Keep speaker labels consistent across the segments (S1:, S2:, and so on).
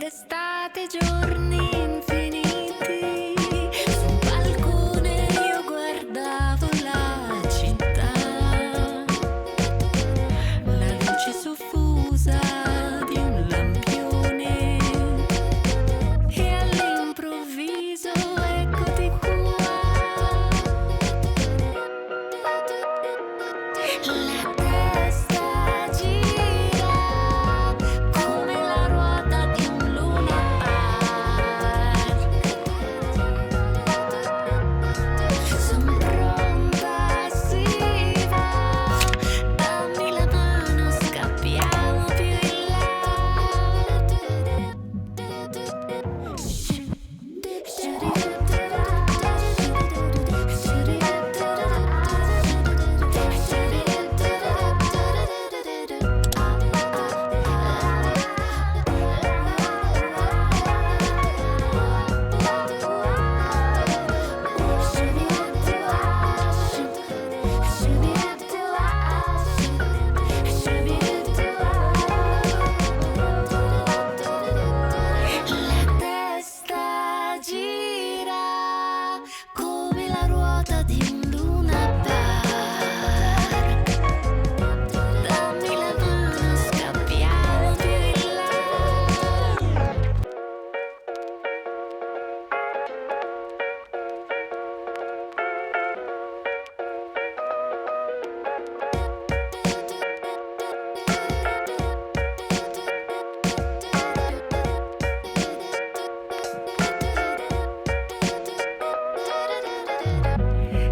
S1: d'estate, giorni infiniti, su un balcone io guardavo la città, la luce soffusa di un lampione e all'improvviso eccoti qua. La testa gira come la ruota di un Luna Park. Son pronta, si va, dammi la mano, scappiamo più in là. La testa gira come la ruota di un Luna Park. Dammi la mano, scappiamo più in là.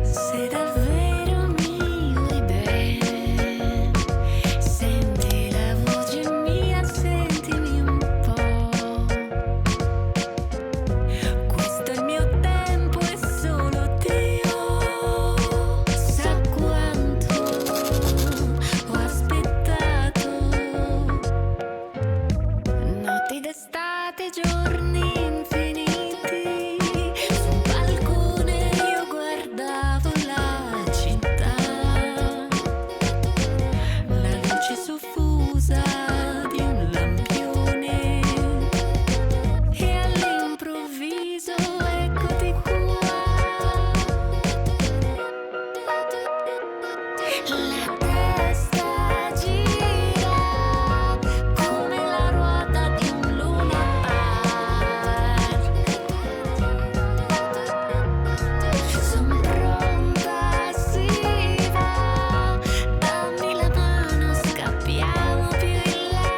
S1: Se davvero mi vuoi bene, senti la voce mia, sentimi un po'. Questo è il mio tempo e solo Dio sa quanto ho aspettato. Notti d'estate, giorni infiniti, su un balcone io guardavo la città, la luce soffusa di un lampione e all'improvviso eccoti qua. La testa gira come la ruota di un Luna Park. Son pronta, si va, dammi la mano, scappiamo più in là.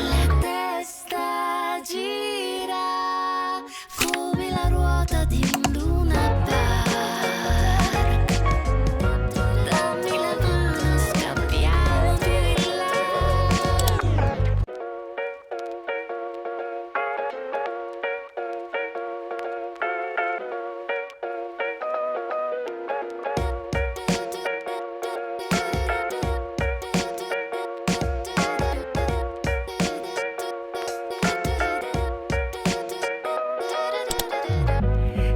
S1: La testa gira come la ruota di un Luna Park. Dammi la mano, scappiamo più in là.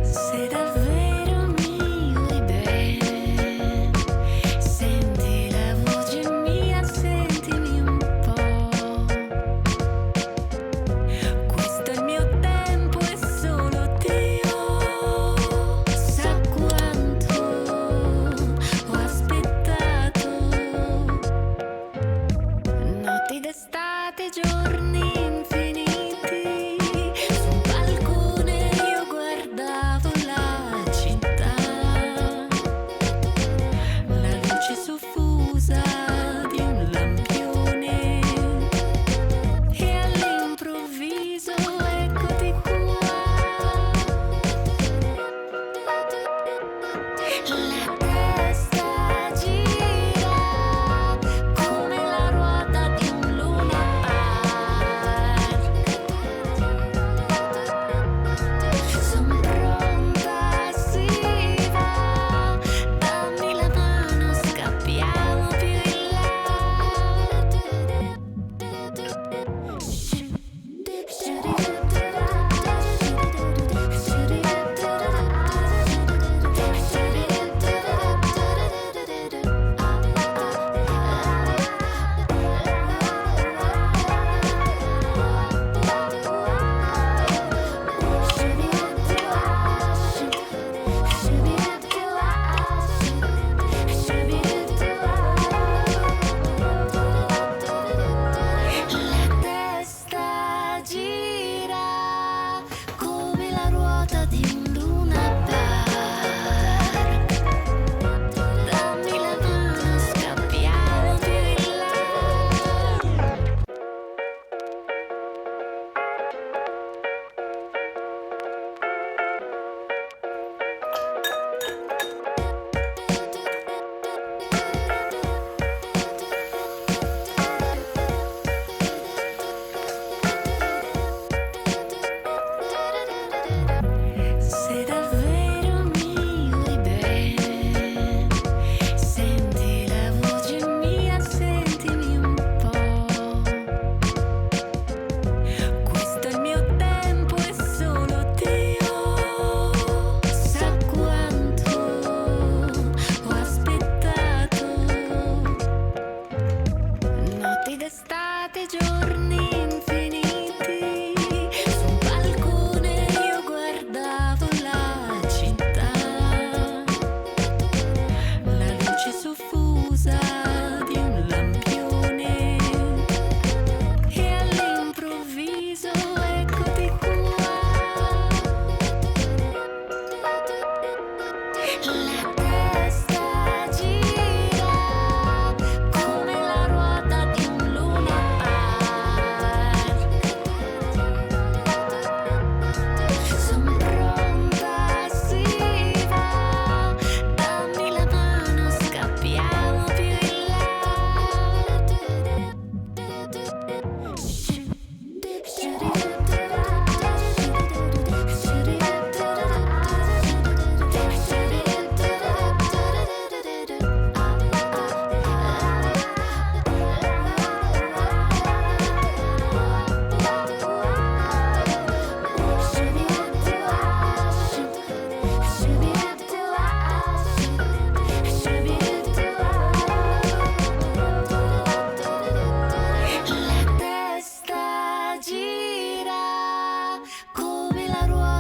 S1: Se davvero mi vuoi bene, senti la voce mia, sentimi un po'. Questo è il mio tempo e solo Dio sa quanto ho aspettato. Notti d'estate, giorni infiniti, su un balcone io guardavo la città, la luce soffusa di un lampione e all'improvviso eccoti qua. La testa gira come la ruota di un Luna Park.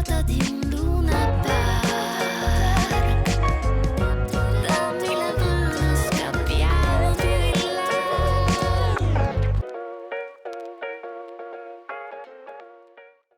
S1: ruota di luna